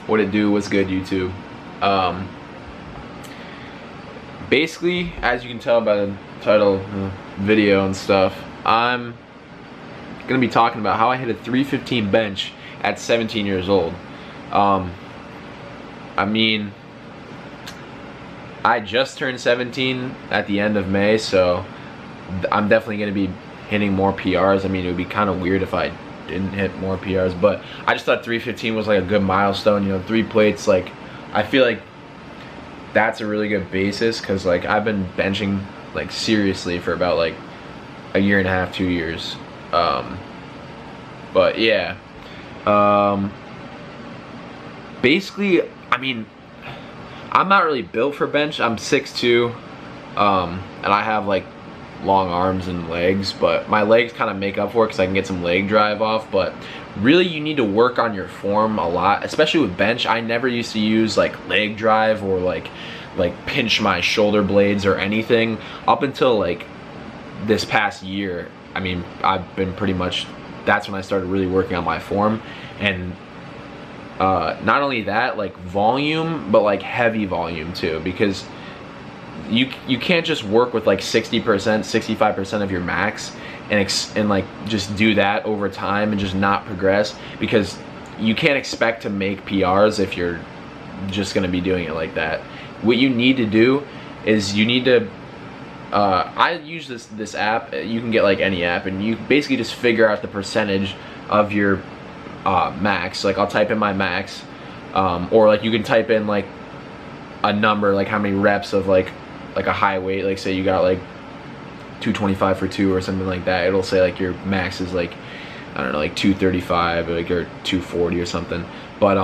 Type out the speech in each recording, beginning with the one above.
What it do? What's good, YouTube? Basically, as you can tell by the title of the video and stuff, I'm gonna be talking about how I hit a 315 bench at 17 years old. I mean, I just turned 17 at the end of May, so I'm definitely gonna be hitting more PRs. I mean, it would be kind of weird if I didn't hit more PRs, but I just thought 315 was like a good milestone. You know, 3 plates, like, I feel like that's a really good basis, because like I've been benching like seriously for about like a year and a half, 2 years. But yeah, basically, I mean, I'm not really built for bench. I'm 6'2", and I have like long arms and legs, but my legs kind of make up for it because I can get some leg drive off. But really, you need to work on your form a lot, especially with bench. I never used to use like leg drive or like pinch my shoulder blades or anything up until like this past year. I mean, I've been pretty much, that's when I started really working on my form. And not only that, like volume, but like heavy volume too, because you can't just work with like 60%, 65% of your max and like just do that over time and just not progress, because you can't expect to make PRs if you're just gonna be doing it like that. What you need to do is you need to I use this app. You can get like any app, and you basically just figure out the percentage of your max. Like I'll type in my max, or like you can type in like a number, like how many reps of like a high weight, like say you got like 225 for 2 or something like that. It'll say like your max is like, I don't know, like 235 like, or 240 or something. But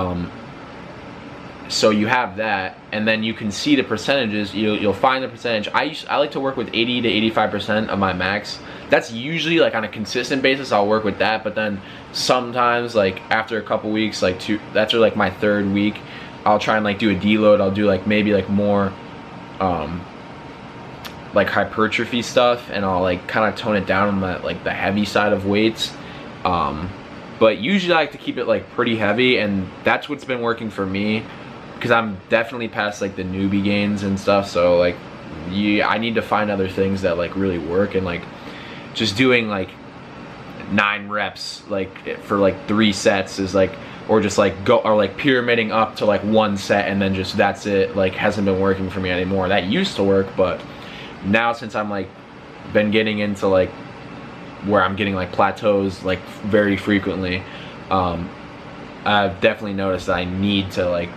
so you have that, and then you can see the percentages. You'll find the percentage. I like to work with 80 to 85% of my max. That's usually like on a consistent basis. I'll work with that, but then sometimes like after a couple weeks, like that's like my 3rd week, I'll try and like do a deload. I'll do like maybe like more like hypertrophy stuff, and I'll like kind of tone it down on the like the heavy side of weights. But usually I like to keep it like pretty heavy, and that's what's been working for me, because I'm definitely past like the newbie gains and stuff. So like I need to find other things that like really work, and like just doing like 9 reps like for like 3 sets is like, or just like like pyramiding up to like 1 set and then just that's it, like hasn't been working for me anymore. That used to work, but now since I'm like been getting into like where I'm getting like plateaus like very frequently, I've definitely noticed that I need to like,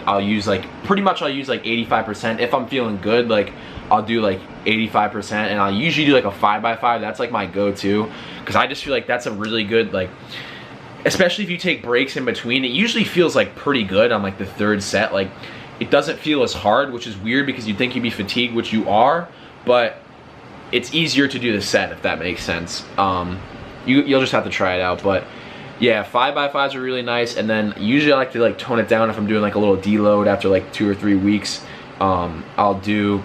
I'll use like 85%. If I'm feeling good, like I'll do like 85%, and I'll usually do like a 5x5. That's like my go-to, because I just feel like that's a really good, like, especially if you take breaks in between, it usually feels like pretty good on like the 3rd set. Like it doesn't feel as hard, which is weird because you'd think you'd be fatigued, which you are, but it's easier to do the set, if that makes sense. You'll just have to try it out. But yeah, 5x5s are really nice, and then usually I like to like tone it down if I'm doing like a little deload after like 2 or 3 weeks. I'll do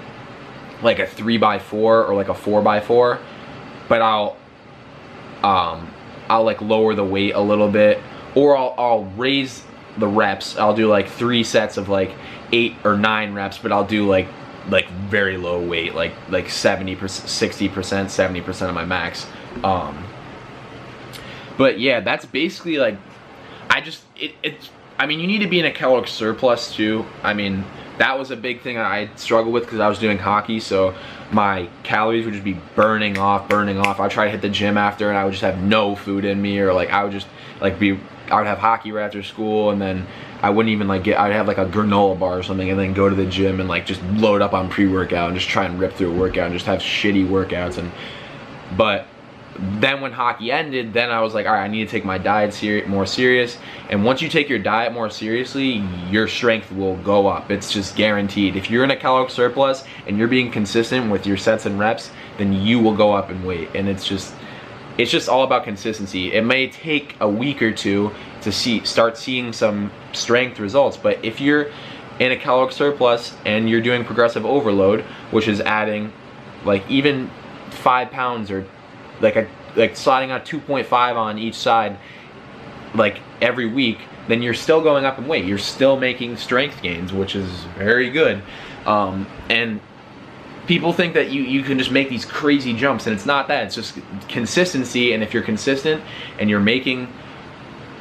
like a 3x4 or like a 4x4, but I'll like lower the weight a little bit, or I'll raise the reps. I'll do like 3 sets of like 8 or 9 reps, but I'll do like very low weight, like 70%, 60%, 70% of my max. But yeah, that's basically like, I mean, you need to be in a caloric surplus too. I mean, that was a big thing I struggled with because I was doing hockey, so my calories would just be burning off. I try to hit the gym after, and I would just have no food in me, or like I would just like I would have hockey right after school, and then I wouldn't even like I'd have like a granola bar or something, and then go to the gym and like just load up on pre-workout and just try and rip through a workout and just have shitty workouts. But then when hockey ended, then I was like, all right, I need to take my diet more serious. And once you take your diet more seriously, your strength will go up. It's just guaranteed. If you're in a caloric surplus and you're being consistent with your sets and reps, then you will go up in weight. And it's just all about consistency. It may take a week or 2 to start seeing some strength results, but if you're in a caloric surplus and you're doing progressive overload, which is adding like even 5 pounds, or like sliding on 2.5 on each side, like every week, then you're still going up in weight. You're still making strength gains, which is very good. And people think that you can just make these crazy jumps, and it's not that. It's just consistency, and if you're consistent and you're making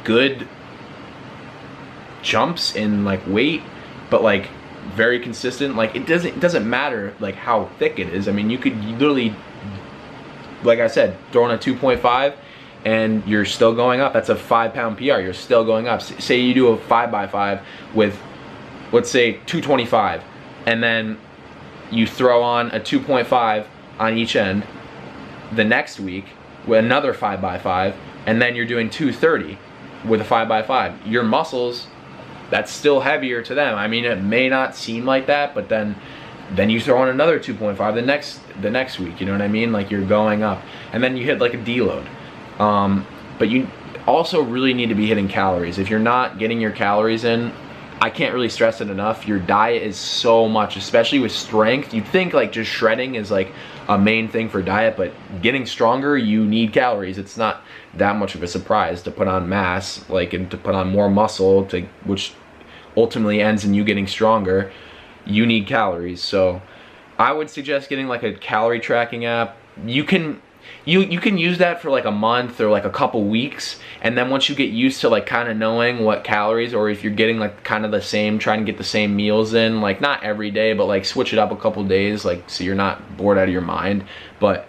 good jumps in like weight, but like very consistent, like it doesn't matter like how thick it is. I mean, you could literally, like I said, throw in a 2.5 and you're still going up. That's a 5-pound PR. You're still going up. Say you do a 5x5 with, let's say, 225, and then you throw on a 2.5 on each end the next week with another 5x5, and then you're doing 230 with a 5x5. Your muscles, that's still heavier to them. I mean, it may not seem like that, but then you throw on another 2.5 the next week. You know what I mean? Like, you're going up, and then you hit like a deload. But you also really need to be hitting calories. If you're not getting your calories in, I can't really stress it enough. Your diet is so much, especially with strength. You'd think like just shredding is like a main thing for diet, but getting stronger, you need calories. It's not that much of a surprise to put on mass, like, and to put on more muscle, which ultimately ends in you getting stronger. You need calories. So I would suggest getting like a calorie tracking app. You can use that for like a month or like a couple weeks, and then once you get used to like kind of knowing what calories, or if you're getting like kind of the same, trying to get the same meals in, like not every day, but like switch it up a couple days, like so you're not bored out of your mind, but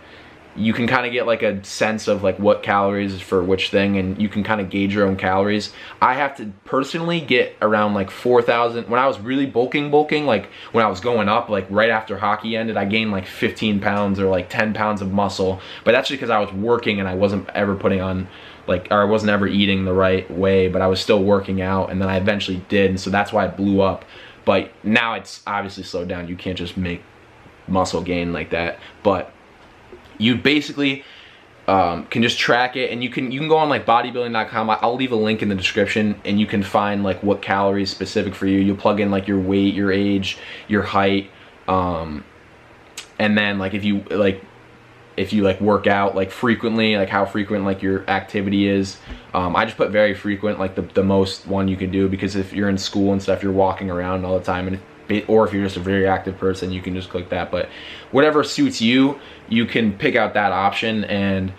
you can kind of get like a sense of like what calories is for which thing, and you can kind of gauge your own calories. I have to personally get around like 4,000. When I was really bulking, like when I was going up, like right after hockey ended, I gained like 15 pounds or like 10 pounds of muscle, but that's because I was working and I wasn't ever putting on like, or I wasn't ever eating the right way, but I was still working out, and then I eventually did, and so that's why it blew up. But now it's obviously slowed down. You can't just make muscle gain like that, but you basically can just track it, and you can go on like bodybuilding.com. I'll leave a link in the description, and you can find like what calories specific for you. You'll plug in like your weight, your age, your height, and then like if you like work out like frequently, like how frequent like your activity is. I just put very frequent, like the most one you can do, because if you're in school and stuff, you're walking around all the time, and or if you're just a very active person, you can just click that. But whatever suits you, you can pick out that option, and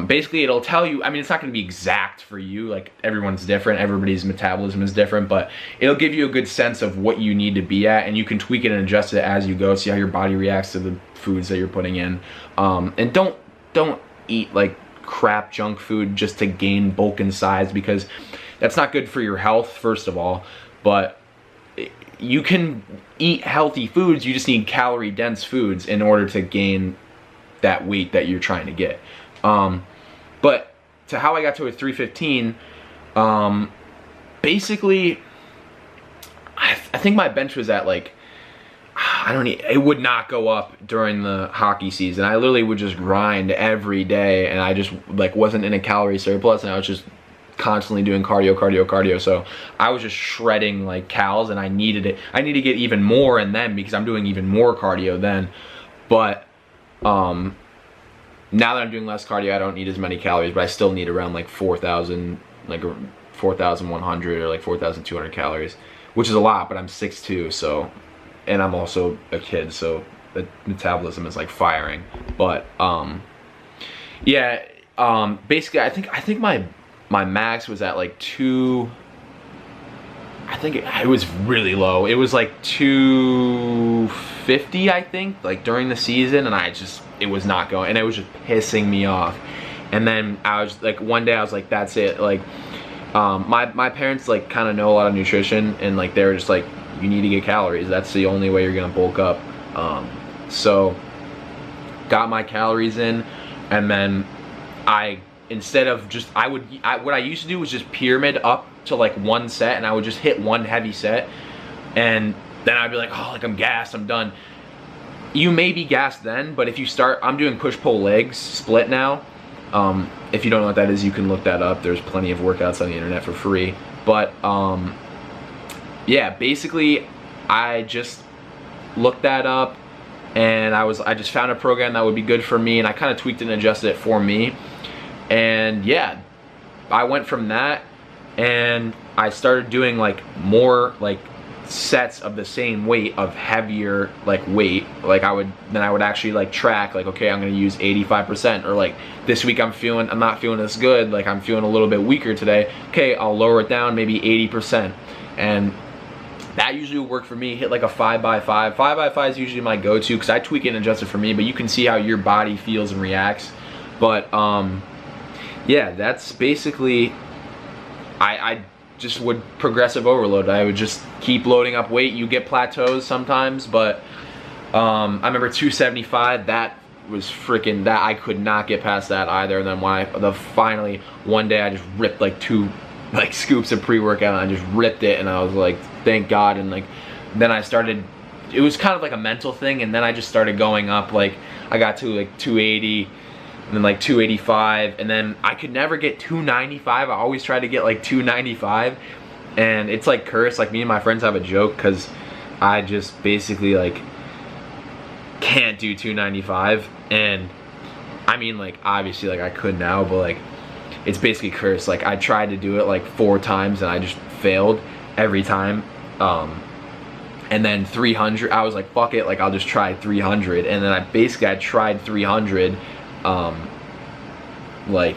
basically it'll tell you, I mean, it's not going to be exact for you, like everyone's different, everybody's metabolism is different, but it'll give you a good sense of what you need to be at, and you can tweak it and adjust it as you go, see how your body reacts to the foods that you're putting in. And don't eat like crap junk food just to gain bulk and size, because that's not good for your health, first of all. But you can eat healthy foods, you just need calorie dense foods in order to gain that weight that you're trying to get. But to how I got to a 315, basically I think my bench was at like, it would not go up during the hockey season. I literally would just grind every day, and I just like wasn't in a calorie surplus, and I was just constantly doing cardio. So I was just shredding like cals, and I needed it. I need to get even more in them because I'm doing even more cardio then. But now that I'm doing less cardio, I don't need as many calories, but I still need around like 4,000, like 4,100 or like 4,200 calories, which is a lot, but I'm 6'2", so, and I'm also a kid, so the metabolism is like firing. But yeah, basically I think my max was at like I think it was really low. It was like 250, I think, like during the season, and it was not going, and it was just pissing me off. And then I was like, one day I was like, that's it. Like, my parents like kind of know a lot of nutrition, and like they were just like, you need to get calories. That's the only way you're gonna bulk up. So got my calories in, and then instead of just, what I used to do was just pyramid up to like one set, and I would just hit one heavy set, and then I'd be like, oh, like I'm gassed, I'm done. You may be gassed then, but if you start, I'm doing push-pull legs split now. If you don't know what that is, you can look that up. There's plenty of workouts on the internet for free. But yeah, basically I just looked that up, and I just found a program that would be good for me, and I kind of tweaked it and adjusted it for me. And yeah, I went from that and I started doing like more like sets of the same weight of heavier like weight. Like I would actually like track like, okay, I'm gonna use 85%, or like this week I'm not feeling as good, like I'm feeling a little bit weaker today. Okay, I'll lower it down maybe 80%, and that usually will work for me. Hit like a 5x5. 5x5 is usually my go-to because I tweak it and adjust it for me, but you can see how your body feels and reacts. But yeah, that's basically, I just would progressive overload. I would just keep loading up weight. You get plateaus sometimes, but I remember 275, that was freaking, that I could not get past that either. And then when finally one day I just ripped like 2 like scoops of pre-workout, and I just ripped it, and I was like, thank God. And like then I started, it was kind of like a mental thing, and then I just started going up. Like I got to like 280, and then like 285, and then I could never get 295. I always try to get like 295, and it's like cursed. Like me and my friends have a joke because I just basically like can't do 295, and I mean like obviously like I could now, but like it's basically cursed. Like I tried to do it like 4 times and I just failed every time. And then 300, I was like, fuck it, like I'll just try 300, and then I tried 300 like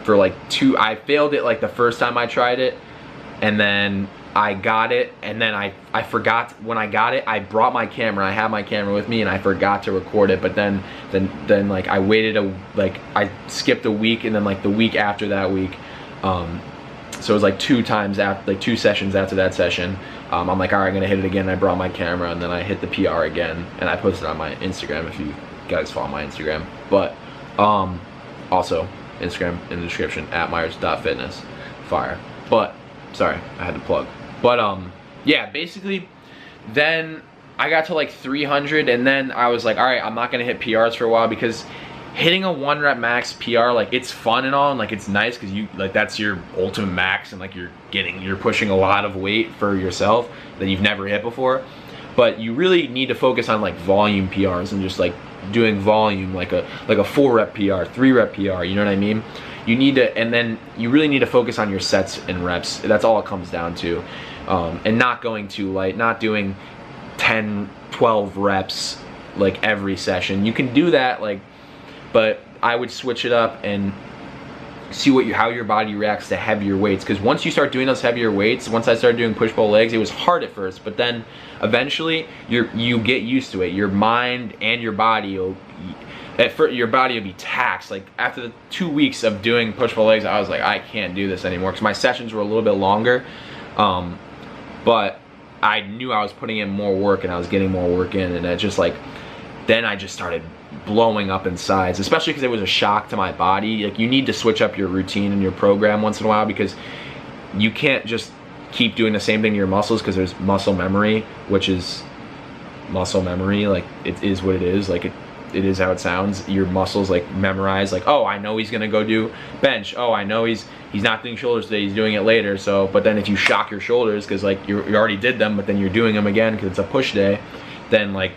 for like I failed it like the first time I tried it, and then I got it, and then I forgot when I got it. I brought my camera, I had my camera with me, and I forgot to record it. But then like I waited I skipped a week, and then like the week after that week, so it was like 2 times after, like 2 sessions after that session, I'm like, all right, I'm gonna hit it again. And I brought my camera, and then I hit the PR again, and I posted it on my Instagram if you guys follow my Instagram. But also Instagram in the description at myers.fitness. Fire. But sorry, I had to plug. But yeah, basically then I got to like 300, and then I was like, all right, I'm not gonna hit PRs for a while, because hitting a 1 rep max PR, like it's fun and all, and like it's nice because you like that's your ultimate max, and like you're pushing a lot of weight for yourself that you've never hit before. But you really need to focus on like volume PRs, and just like doing volume, like a 4 rep PR, 3 rep PR, you know what I mean? You need to, and then you really need to focus on your sets and reps. That's all it comes down to. And not going too light, not doing 10, 12 reps like every session. You can do that, like, but I would switch it up and see how your body reacts to heavier weights. Because once you start doing those heavier weights, once I started doing push-pull legs, it was hard at first, but then eventually you get used to it. Your mind and your body will, your body will be taxed. Like after the 2 weeks of doing push-pull legs, I was like, I can't do this anymore, because my sessions were a little bit longer, but I knew I was putting in more work, and I was getting more work in, and it just like, then I just started blowing up in size, especially because it was a shock to my body. Like you need to switch up your routine and your program once in a while, because you can't just keep doing the same thing to your muscles, because there's muscle memory, which is muscle memory. Like it is what it is. Like it is how it sounds. Your muscles like memorize, like, oh, I know he's gonna go do bench. Oh, I know he's not doing shoulders today, he's doing it later. So, but then if you shock your shoulders, because like you already did them, but then you're doing them again because it's a push day, then like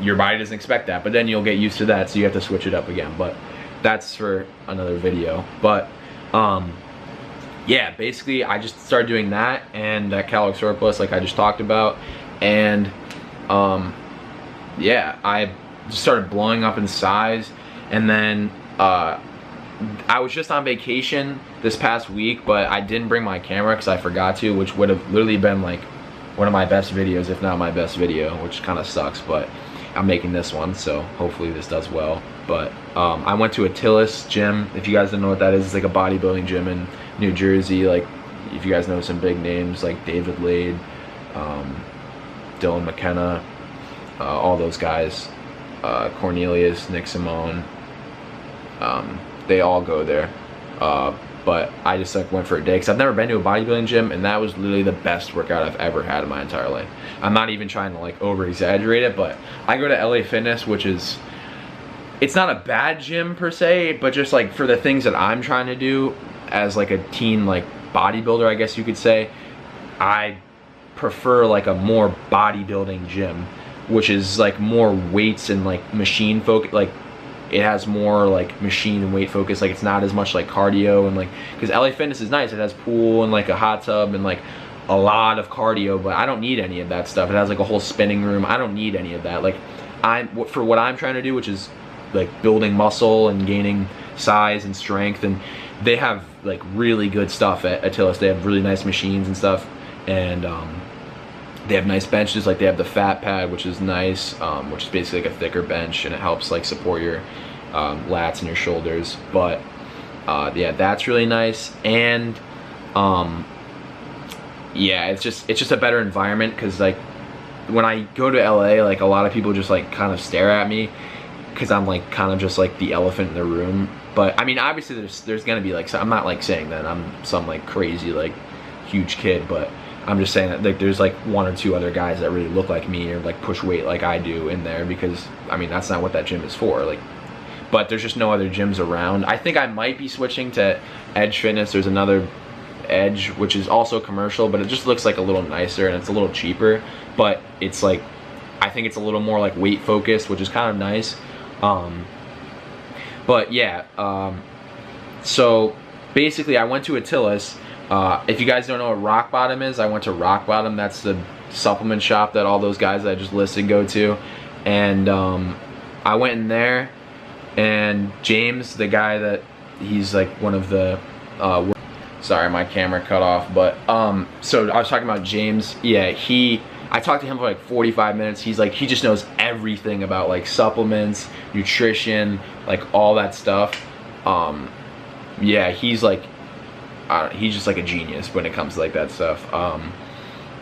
your body doesn't expect that, but then you'll get used to that, so you have to switch it up again. But that's for another video. But yeah, basically I just started doing that, and that caloric surplus like I just talked about, and yeah, I just started blowing up in size. And then I was just on vacation this past week, but I didn't bring my camera because I forgot to, which would have literally been like one of my best videos, if not my best video, which kind of sucks, but I'm making this one, so hopefully this does well. But I went to Attilis gym. If you guys don't know what that is, it's like a bodybuilding gym in New Jersey. Like if you guys know some big names like David Lade, Dylan McKenna, all those guys, Cornelius, Nick Simone, they all go there. But I just like went for a day, because I've never been to a bodybuilding gym, and that was literally the best workout I've ever had in my entire life. I'm not even trying to like over exaggerate it, but I go to LA Fitness, which is, it's not a bad gym per se, but just like for the things that I'm trying to do as like a teen like bodybuilder, I guess you could say, I prefer like a more bodybuilding gym, which is like more weights and like machine focus. Like it has more like machine and weight focus. Like it's not as much like cardio and like, because LA Fitness is nice. It has pool and like a hot tub and like a lot of cardio, but I don't need any of that stuff. It has like a whole spinning room. I don't need any of that. Like for what I'm trying to do, which is like building muscle and gaining size and strength, and they have like really good stuff at Tillis. They have really nice machines and stuff, and they have nice benches. Like they have the fat pad, which is nice, which is basically like a thicker bench, and it helps like support your lats and your shoulders. But yeah, that's really nice. And yeah, it's just a better environment, because like when I go to LA, like a lot of people just like kind of stare at me because I'm like kind of just like the elephant in the room. But I mean, obviously there's gonna be like, so I'm not like saying that I'm some like crazy like huge kid, but I'm just saying that like there's like one or two other guys that really look like me or like push weight like I do in there, because I mean that's not what that gym is for. Like, but there's just no other gyms around. I think I might be switching to Edge Fitness. There's another Edge which is also commercial, but it just looks like a little nicer and it's a little cheaper, but it's like, I think it's a little more like weight focused, which is kind of nice. But yeah, so basically I went to Tillis. If you guys don't know what Rock Bottom is, I went to Rock Bottom. That's the supplement shop that all those guys that I just listed go to. And I went in there, and James, the guy that, he's like one of the sorry, my camera cut off, but so I was talking about James. Yeah, I talked to him for like 45 minutes. He's like, he just knows everything about like supplements, nutrition, like all that stuff. Yeah, he's like, he's just like a genius when it comes to like that stuff.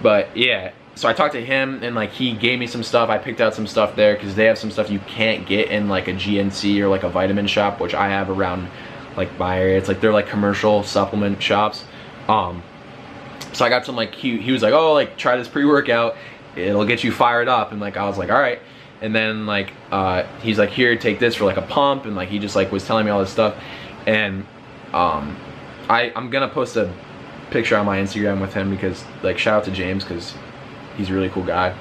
But yeah, so I talked to him, and like he gave me some stuff. I picked out some stuff there because they have some stuff you can't get in like a GNC or like a vitamin shop, which I have around like my area. It's like they're like commercial supplement shops. So I got some like, he was like, oh, like try this pre-workout, it'll get you fired up. And like I was like, all right. And then like he's like, here, take this for like a pump, and like he just like was telling me all this stuff. And I'm gonna post a picture on my Instagram with him, because like, shout out to James, because he's a really cool guy.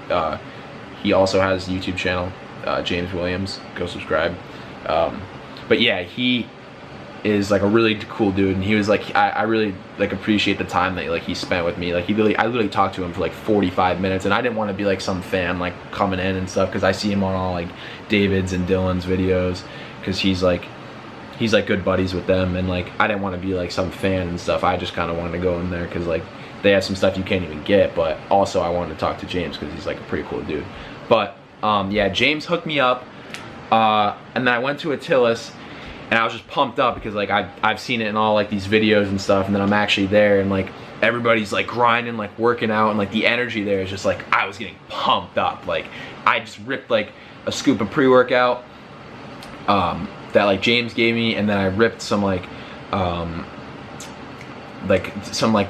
He also has a YouTube channel, James Williams, go subscribe. But yeah, he is like a really cool dude, and he was like, I really like appreciate the time that like he spent with me. Like I literally talked to him for like 45 minutes, and I didn't want to be like some fan like coming in and stuff, because I see him on all like David's and Dylan's videos, because he's like good buddies with them, and like I didn't want to be like some fan and stuff. I just kind of wanted to go in there because like they have some stuff you can't even get, but also I wanted to talk to James because he's like a pretty cool dude. But yeah, James hooked me up, and then I went to Tillis. And I was just pumped up because like I've seen it in all like these videos and stuff, and then I'm actually there, and like everybody's like grinding, like working out, and like the energy there is just like, I was getting pumped up. Like I just ripped like a scoop of pre-workout that like James gave me, and then I ripped some like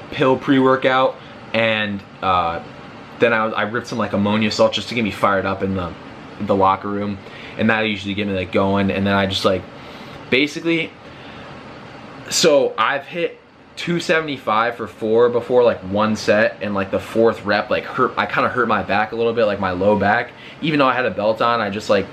pill pre-workout, and then I ripped some like ammonia salt just to get me fired up in the locker room, and that usually get me like going. And then I just like, basically, so I've hit 275 for 4 before, like one set, and like the 4th rep like I kind of hurt my back a little bit, like my low back. Even though I had a belt on, I just like,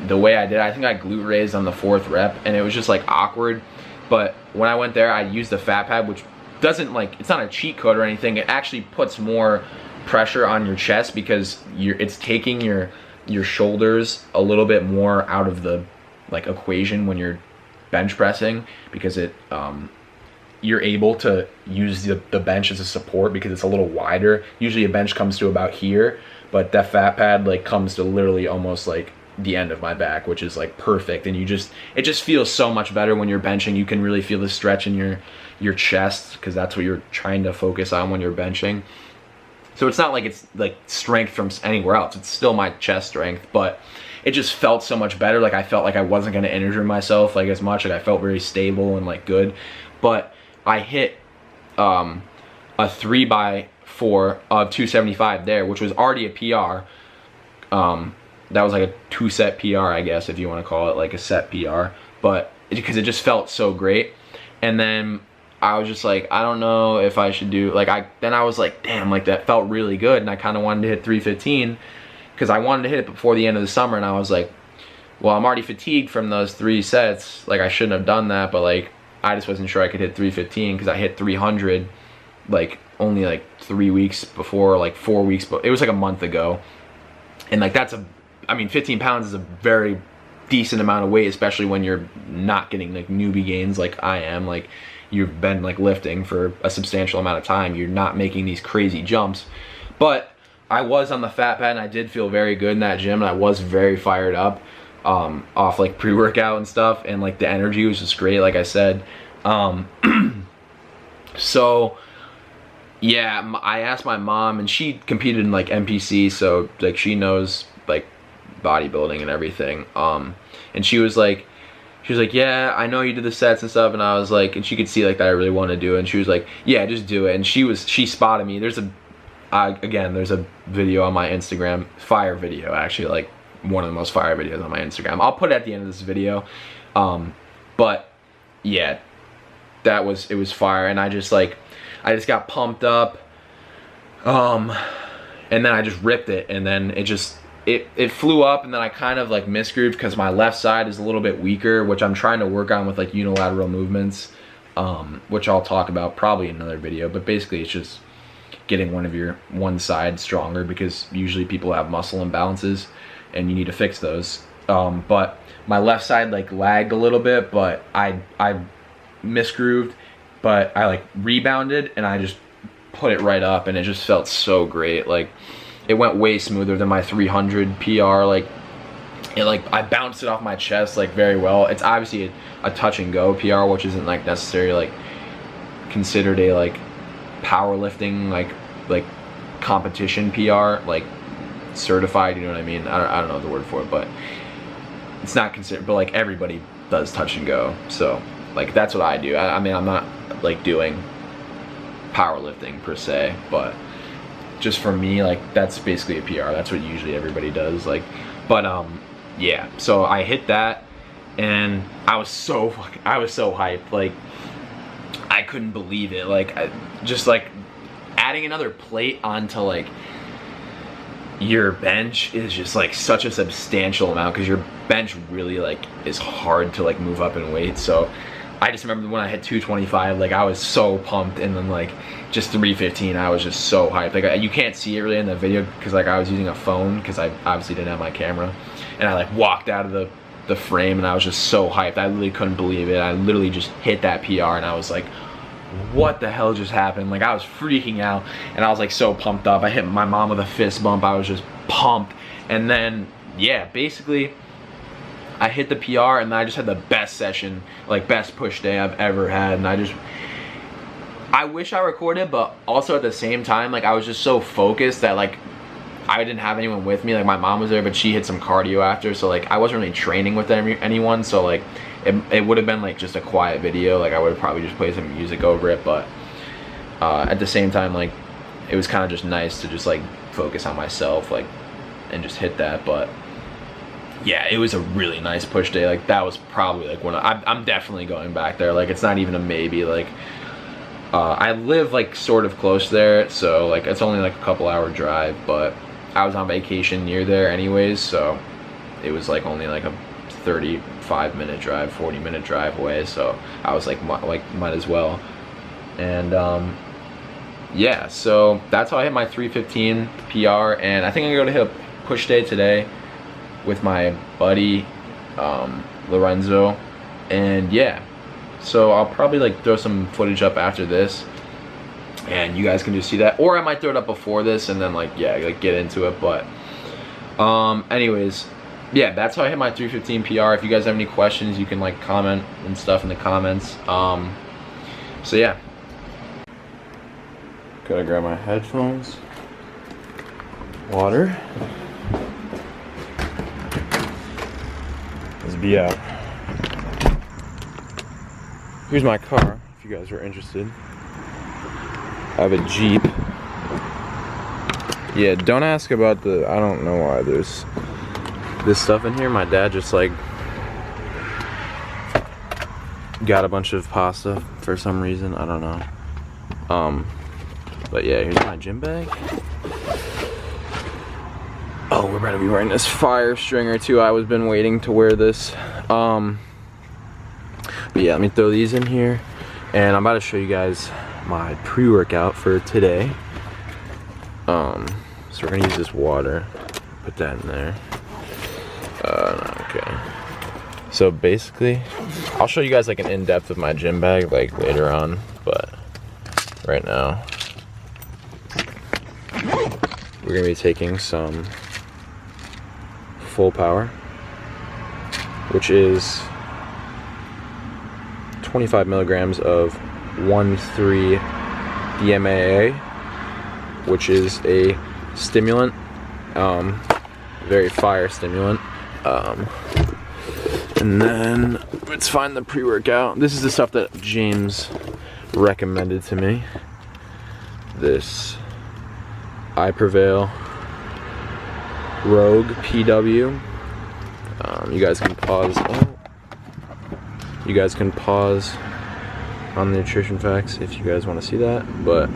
the way I did it, I think I glute raised on the 4th rep, and it was just like awkward. But when I went there, I used the fat pad, which doesn't like, it's not a cheat code or anything. It actually puts more pressure on your chest, because it's taking your shoulders a little bit more out of the like equation when you're bench pressing, because it you're able to use the bench as a support because it's a little wider. Usually a bench comes to about here, but that fat pad like comes to literally almost like the end of my back, which is like perfect. And it just feels so much better when you're benching. You can really feel the stretch in your chest, because that's what you're trying to focus on when you're benching. So it's not like it's like strength from anywhere else. It's still my chest strength, but it just felt so much better. Like I felt like I wasn't gonna injure myself like as much. Like I felt very stable and like good. But I hit a 3x4 of 275 there, which was already a PR. That was like a 2-set PR, I guess, if you want to call it like a set PR. But because it just felt so great. And then I was just like, I don't know if I should do like then I was like, damn, like that felt really good, and I kind of wanted to hit 315 because I wanted to hit it before the end of the summer. And I was like, well, I'm already fatigued from those 3 sets. Like, I shouldn't have done that, but like, I just wasn't sure I could hit 315 because I hit 300 like only like 3 weeks before, like 4 weeks, but it was like a month ago. And like, that's I mean, 15 pounds is a very decent amount of weight, especially when you're not getting like newbie gains like I am. Like, you've been like lifting for a substantial amount of time. You're not making these crazy jumps. But I was on the fat pad and I did feel very good in that gym, and I was very fired up off like pre-workout and stuff, and like the energy was just great, like I said. So yeah, I asked my mom, and she competed in like NPC, so like she knows like bodybuilding and everything. And she was like, yeah, I know you did the sets and stuff. And I was like, and she could see like that I really want to do it. And she was like, yeah, just do it. And she spotted me. There's a video on my Instagram, fire video actually, like one of the most fire videos on my Instagram. I'll put it at the end of this video. But yeah, it was fire. And I just got pumped up. And then I just ripped it, and then it flew up, and then I kind of like misgrooved because my left side is a little bit weaker, which I'm trying to work on with like unilateral movements, which I'll talk about probably in another video. But basically, it's just getting one side stronger, because usually people have muscle imbalances and you need to fix those. But my left side like lagged a little bit, but I misgrooved, but I like rebounded and I just put it right up, and it just felt so great. Like, it went way smoother than my 300 PR. Like, I bounced it off my chest like very well. It's obviously a touch and go PR, which isn't like necessarily like considered a like powerlifting like competition PR, like certified, you know what I mean? I don't know the word for it, but it's not considered, but like everybody does touch and go. So like, that's what I do. I mean, I'm not like doing powerlifting per se, but just for me, like, that's basically a PR. That's what usually everybody does. Like, but yeah, so I hit that, and I was so hyped. Like, I couldn't believe it. Like, just like adding another plate onto like your bench is just like such a substantial amount, because your bench really like is hard to like move up in weight. So I just remember when I hit 225, like, I was so pumped, and then like just 315, I was just so hyped. Like, you can't see it really in the video because like I was using a phone, because I obviously didn't have my camera, and I like walked out of the frame, and I was just so hyped. I literally couldn't believe it. I literally just hit that PR, and I was like, what the hell just happened? Like, I was freaking out, and I was like so pumped up. I hit my mom with a fist bump. I was just pumped. And then yeah, basically I hit the PR, and I just had the best session, like best push day I've ever had. And I wish I recorded, but also at the same time, like, I was just so focused that like I didn't have anyone with me. Like, my mom was there, but she hit some cardio after, so like I wasn't really training with anyone. So like it would have been like just a quiet video. Like, I would have probably just played some music over it, but at the same time, like, it was kind of just nice to just like focus on myself, like, and just hit that. But yeah, it was a really nice push day. Like, that was probably like when I'm definitely going back there. Like, it's not even a maybe. Like, I live like sort of close there, so like it's only like a couple hour drive, but I was on vacation near there anyways, so it was like only like a 35-minute drive, 40-minute drive away. So I was like might as well. And yeah, so that's how I hit my 315 PR. And I think I'm gonna hit a push day today with my buddy Lorenzo. And yeah, so I'll probably like throw some footage up after this, and you guys can just see that, or I might throw it up before this and then like, yeah, like get into it. But anyways, yeah, that's how I hit my 315 PR. If you guys have any questions, you can like comment and stuff in the comments. So yeah, gotta grab my headphones, water. Let's be out. Here's my car, if you guys are interested. I have a Jeep. Yeah, don't ask about the, I don't know why there's this stuff in here. My dad just like got a bunch of pasta for some reason, I don't know. But yeah, here's my gym bag. Oh, we're about to be wearing this fire stringer too. I was been waiting to wear this. But yeah, let me throw these in here, and I'm about to show you guys my pre-workout for today. So we're gonna use this water. Put that in there. Okay. So basically, I'll show you guys like an in-depth of my gym bag like later on, but right now we're gonna be taking some full power, which is 25 milligrams of 1,3-DMAA, which is a stimulant, very fire stimulant. And then let's find the pre-workout. This is the stuff that James recommended to me. This I Prevail Rogue PW. You guys can pause. You guys can pause on the nutrition facts if you guys want to see that. But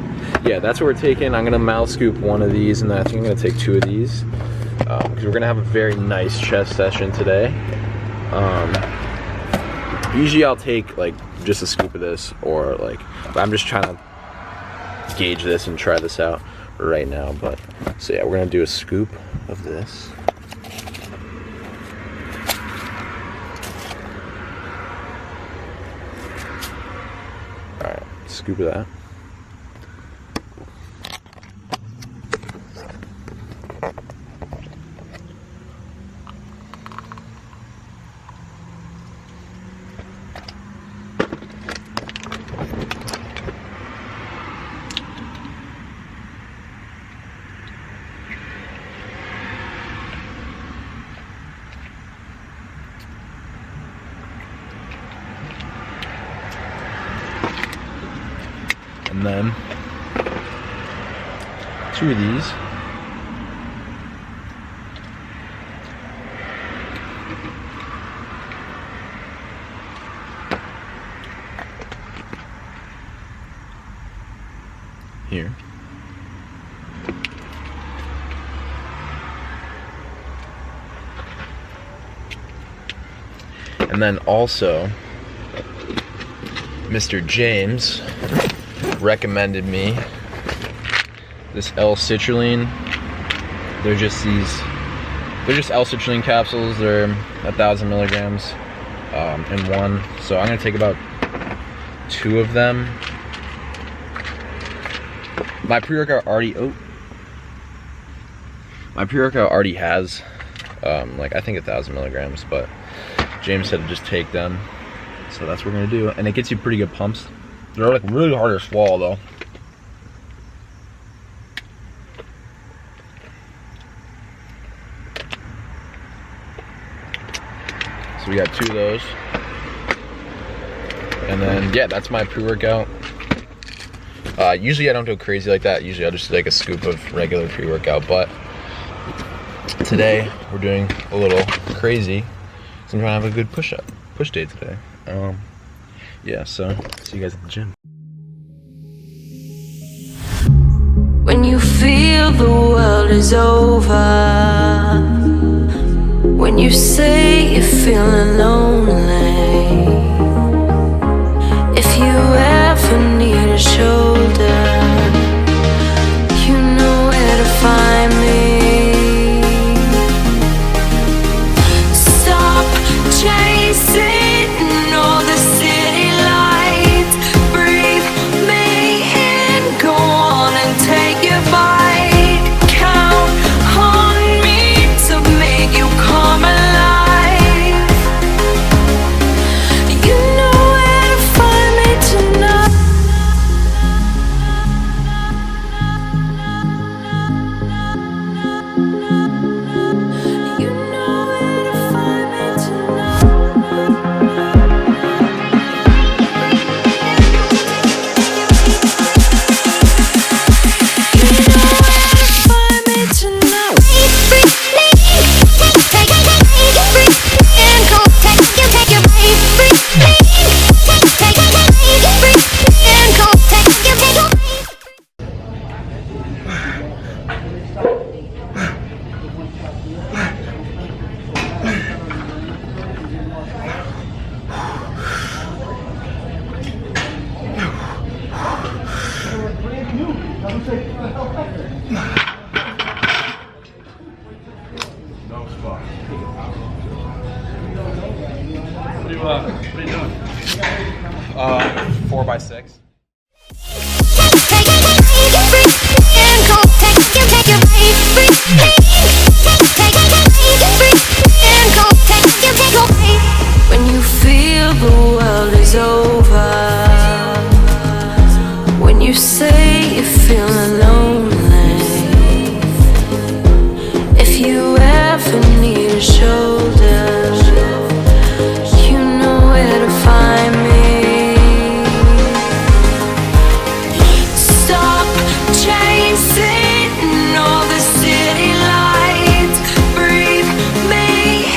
yeah, that's what we're taking. I'm gonna mouth scoop one of these, and then I think I'm gonna take 2 of these because we're gonna have a very nice chest session today. Usually I'll take like just a scoop of this, or like, I'm just trying to gauge this and try this out right now. But so yeah, we're gonna do a scoop of this. All right, scoop of that. And then 2 of these. Here. And then also, Mr. James recommended me this L-citrulline. They're just L-citrulline capsules. They're 1,000 milligrams in one. So I'm gonna take about 2 of them. My pre-workout already has like I think 1,000 milligrams, but James said to just take them. So that's what we're gonna do, and it gets you pretty good pumps. They're like really hard to swallow though. So we got 2 of those. And then yeah, that's my pre-workout. Usually I don't go crazy like that. Usually I'll just take a scoop of regular pre-workout, but today we're doing a little crazy. So I'm trying to have a good push day today. Yeah, so see you guys at the gym. When you feel the world is over, when you say you're feeling lonely, if you ever need a shoulder, you know where to find me. Stop chasing all the city lights. Breathe me in, go on and take your bite. Count on me to make you come alive. You know where to find me tonight. No spot. What are you doing? 4x6. When you feel the world is over, when you say you're feeling lonely, if you ever need a shoulder, you know where to find me. Stop chasing all the city lights. Breathe me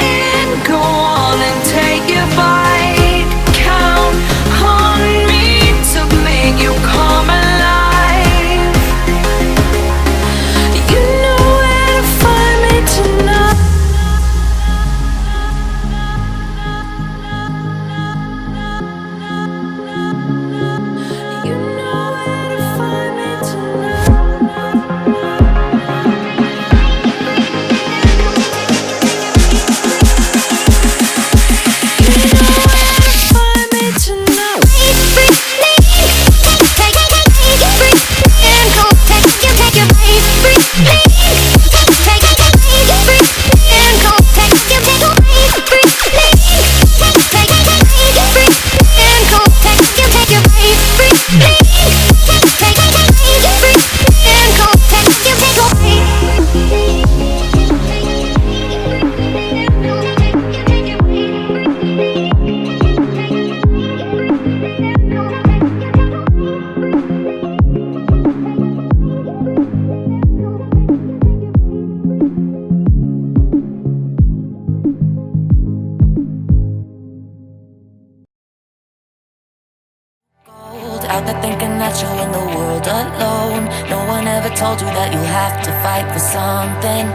in, go on and take your bite. Count on me to make you come alive. You know where to find me tonight. You know where to find me tonight. You know where to find me tonight. Out there thinking that you're in the world alone. No one ever told you that you have to fight for something,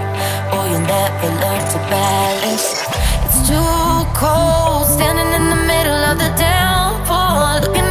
or you'll never learn to balance. It's too cold, standing in the middle of the downpour, looking